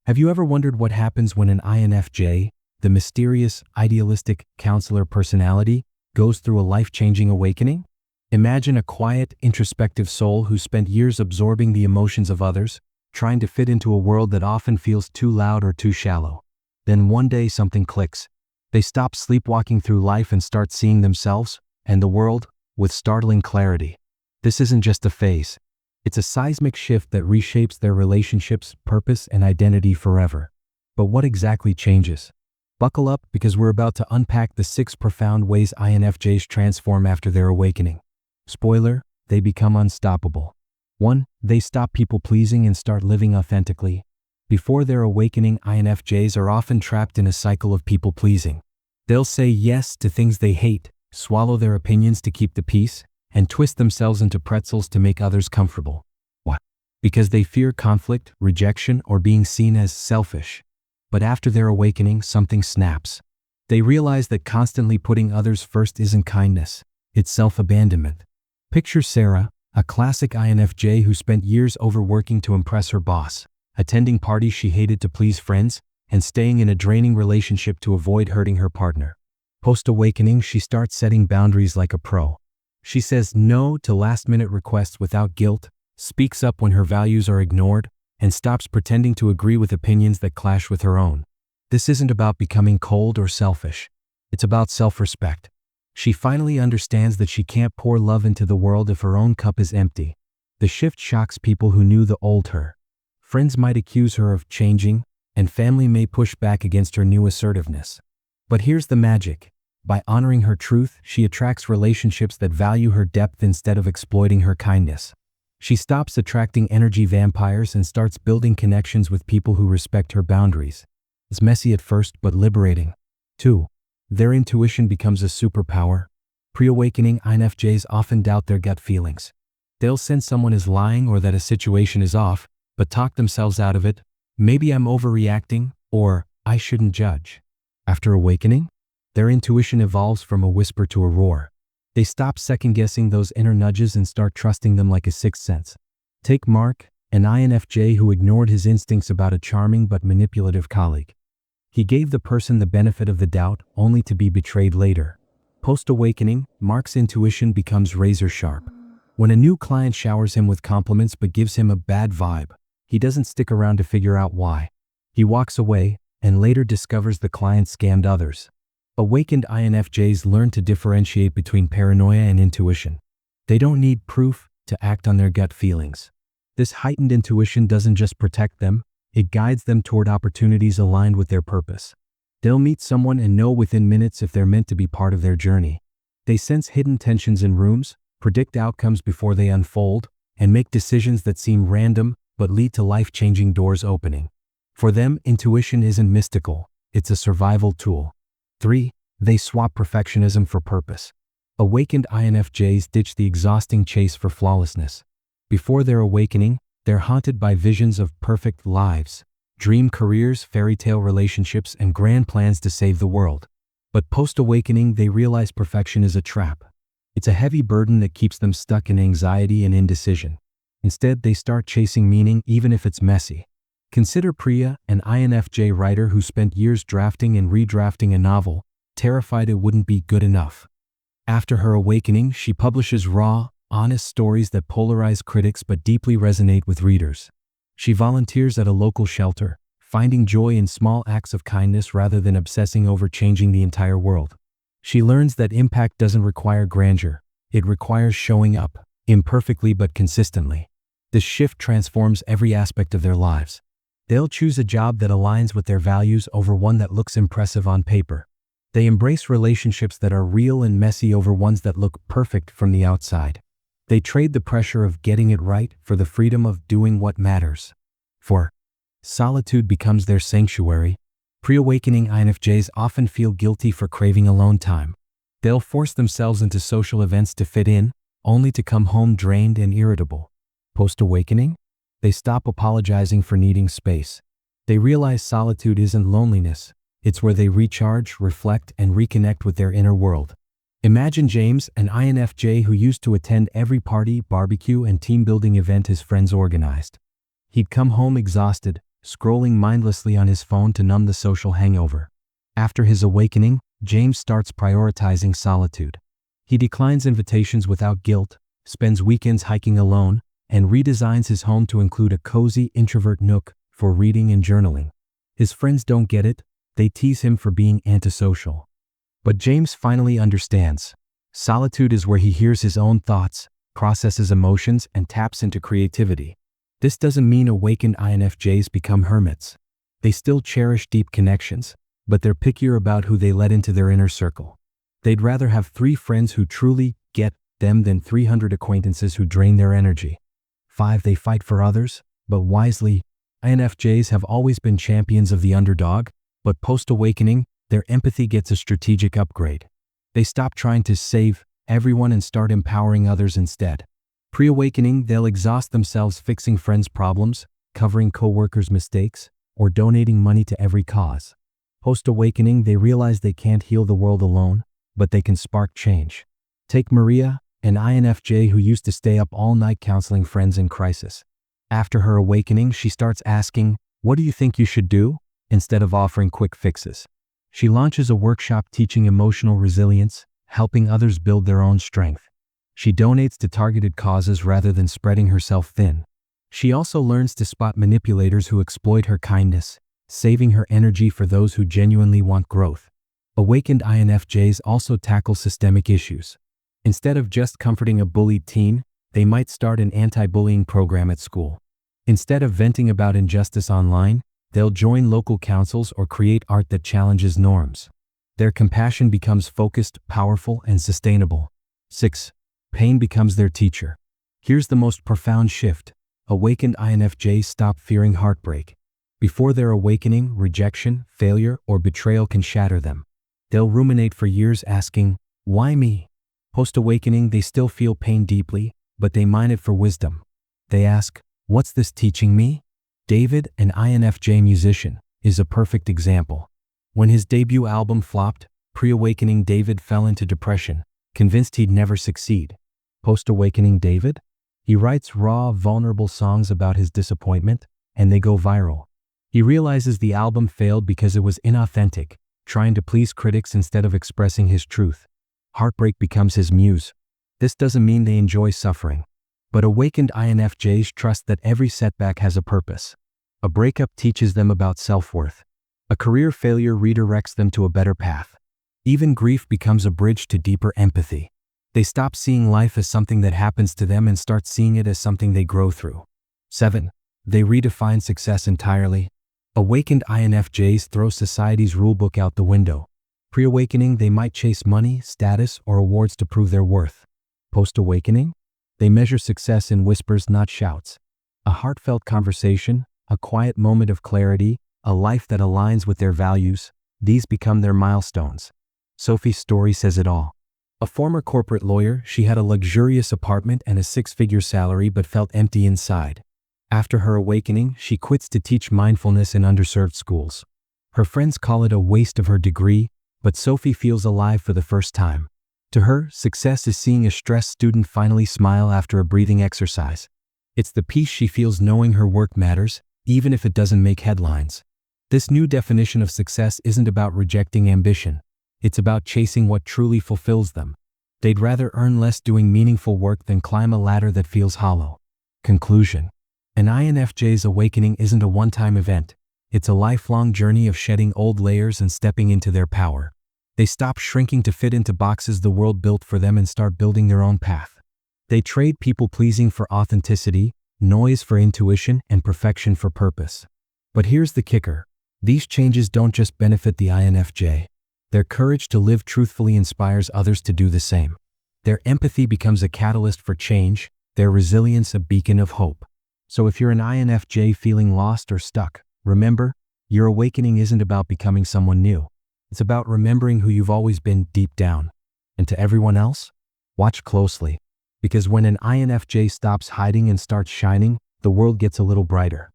Have you ever wondered what happens when an INFJ, the mysterious, idealistic counselor personality, goes through a life-changing awakening? Imagine a quiet, introspective soul who spent years absorbing the emotions of others, trying to fit into a world that often feels too loud or too shallow. Then one day something clicks. They stop sleepwalking through life and start seeing themselves and the world with startling clarity. This isn't just a phase. It's a seismic shift that reshapes their relationships, purpose, and identity forever. But what exactly changes? Buckle up, because we're about to unpack the 6 profound ways INFJs transform after their awakening. Spoiler, they become unstoppable. 1. They stop people-pleasing and start living authentically. Before their awakening, INFJs are often trapped in a cycle of people-pleasing. They'll say yes to things they hate, swallow their opinions to keep the peace, and twist themselves into pretzels to make others comfortable. Why? Because they fear conflict, rejection, or being seen as selfish. But after their awakening, something snaps. They realize that constantly putting others first isn't kindness, it's self-abandonment. Picture Sarah, a classic INFJ who spent years overworking to impress her boss, attending parties she hated to please friends, and staying in a draining relationship to avoid hurting her partner. Post-awakening, she starts setting boundaries like a pro. She says no to last-minute requests without guilt, speaks up when her values are ignored, and stops pretending to agree with opinions that clash with her own. This isn't about becoming cold or selfish. It's about self-respect. She finally understands that she can't pour love into the world if her own cup is empty. The shift shocks people who knew the old her. Friends might accuse her of changing, and family may push back against her new assertiveness. But here's the magic. By honoring her truth, she attracts relationships that value her depth instead of exploiting her kindness. She stops attracting energy vampires and starts building connections with people who respect her boundaries. It's messy at first, but liberating. 2. Their intuition becomes a superpower. Pre-awakening INFJs often doubt their gut feelings. They'll sense someone is lying or that a situation is off, but talk themselves out of it. Maybe I'm overreacting, or I shouldn't judge. After awakening, their intuition evolves from a whisper to a roar. They stop second-guessing those inner nudges and start trusting them like a sixth sense. Take Mark, an INFJ who ignored his instincts about a charming but manipulative colleague. He gave the person the benefit of the doubt, only to be betrayed later. Post-awakening, Mark's intuition becomes razor-sharp. When a new client showers him with compliments but gives him a bad vibe, he doesn't stick around to figure out why. He walks away, and later discovers the client scammed others. Awakened INFJs learn to differentiate between paranoia and intuition. They don't need proof to act on their gut feelings. This heightened intuition doesn't just protect them, it guides them toward opportunities aligned with their purpose. They'll meet someone and know within minutes if they're meant to be part of their journey. They sense hidden tensions in rooms, predict outcomes before they unfold, and make decisions that seem random but lead to life-changing doors opening. For them, intuition isn't mystical, it's a survival tool. 3. They swap perfectionism for purpose. Awakened INFJs ditch the exhausting chase for flawlessness. Before their awakening, they're haunted by visions of perfect lives, dream careers, fairy tale relationships, and grand plans to save the world. But post-awakening, they realize perfection is a trap. It's a heavy burden that keeps them stuck in anxiety and indecision. Instead, they start chasing meaning even if it's messy. Consider Priya, an INFJ writer who spent years drafting and redrafting a novel, terrified it wouldn't be good enough. After her awakening, she publishes raw, honest stories that polarize critics but deeply resonate with readers. She volunteers at a local shelter, finding joy in small acts of kindness rather than obsessing over changing the entire world. She learns that impact doesn't require grandeur, it requires showing up, imperfectly but consistently. This shift transforms every aspect of their lives. They'll choose a job that aligns with their values over one that looks impressive on paper. They embrace relationships that are real and messy over ones that look perfect from the outside. They trade the pressure of getting it right for the freedom of doing what matters. 4. Solitude becomes their sanctuary. Pre-awakening INFJs often feel guilty for craving alone time. They'll force themselves into social events to fit in, only to come home drained and irritable. Post-awakening, they stop apologizing for needing space. They realize solitude isn't loneliness, it's where they recharge, reflect, and reconnect with their inner world. Imagine James, an INFJ who used to attend every party, barbecue, and team-building event his friends organized. He'd come home exhausted, scrolling mindlessly on his phone to numb the social hangover. After his awakening, James starts prioritizing solitude. He declines invitations without guilt, spends weekends hiking alone, and redesigns his home to include a cozy introvert nook for reading and journaling. His friends don't get it, they tease him for being antisocial. But James finally understands. Solitude is where he hears his own thoughts, processes emotions, and taps into creativity. This doesn't mean awakened INFJs become hermits. They still cherish deep connections, but they're pickier about who they let into their inner circle. They'd rather have 3 friends who truly get them than 300 acquaintances who drain their energy. 5. They fight for others, but wisely. INFJs have always been champions of the underdog, but post-awakening, their empathy gets a strategic upgrade. They stop trying to save everyone and start empowering others instead. Pre-awakening, they'll exhaust themselves fixing friends' problems, covering coworkers' mistakes, or donating money to every cause. Post-awakening, they realize they can't heal the world alone, but they can spark change. Take Maria, an INFJ who used to stay up all night counseling friends in crisis. After her awakening, she starts asking, "What do you think you should do?" instead of offering quick fixes. She launches a workshop teaching emotional resilience, helping others build their own strength. She donates to targeted causes rather than spreading herself thin. She also learns to spot manipulators who exploit her kindness, saving her energy for those who genuinely want growth. Awakened INFJs also tackle systemic issues. Instead of just comforting a bullied teen, they might start an anti-bullying program at school. Instead of venting about injustice online, they'll join local councils or create art that challenges norms. Their compassion becomes focused, powerful, and sustainable. 6. Pain becomes their teacher. Here's the most profound shift. Awakened INFJs stop fearing heartbreak. Before their awakening, rejection, failure, or betrayal can shatter them. They'll ruminate for years asking, "Why me?" Post-awakening, they still feel pain deeply, but they mine it for wisdom. They ask, "What's this teaching me?" David, an INFJ musician, is a perfect example. When his debut album flopped, pre-awakening David fell into depression, convinced he'd never succeed. Post-awakening David? He writes raw, vulnerable songs about his disappointment, and they go viral. He realizes the album failed because it was inauthentic, trying to please critics instead of expressing his truth. Heartbreak becomes his muse. This doesn't mean they enjoy suffering. But awakened INFJs trust that every setback has a purpose. A breakup teaches them about self-worth. A career failure redirects them to a better path. Even grief becomes a bridge to deeper empathy. They stop seeing life as something that happens to them and start seeing it as something they grow through. 7. They redefine success entirely. Awakened INFJs throw society's rulebook out the window. Pre-awakening, they might chase money, status, or awards to prove their worth. Post-awakening, they measure success in whispers, not shouts. A heartfelt conversation, a quiet moment of clarity, a life that aligns with their values, these become their milestones. Sophie's story says it all. A former corporate lawyer, she had a luxurious apartment and a 6-figure salary but felt empty inside. After her awakening, she quits to teach mindfulness in underserved schools. Her friends call it a waste of her degree, but Sophie feels alive for the first time. To her, success is seeing a stressed student finally smile after a breathing exercise. It's the peace she feels knowing her work matters, even if it doesn't make headlines. This new definition of success isn't about rejecting ambition. It's about chasing what truly fulfills them. They'd rather earn less doing meaningful work than climb a ladder that feels hollow. Conclusion. An INFJ's awakening isn't a one-time event. It's a lifelong journey of shedding old layers and stepping into their power. They stop shrinking to fit into boxes the world built for them and start building their own path. They trade people-pleasing for authenticity, noise for intuition, and perfection for purpose. But here's the kicker. These changes don't just benefit the INFJ. Their courage to live truthfully inspires others to do the same. Their empathy becomes a catalyst for change, their resilience a beacon of hope. So if you're an INFJ feeling lost or stuck, remember, your awakening isn't about becoming someone new. It's about remembering who you've always been deep down. And to everyone else, watch closely. Because when an INFJ stops hiding and starts shining, the world gets a little brighter.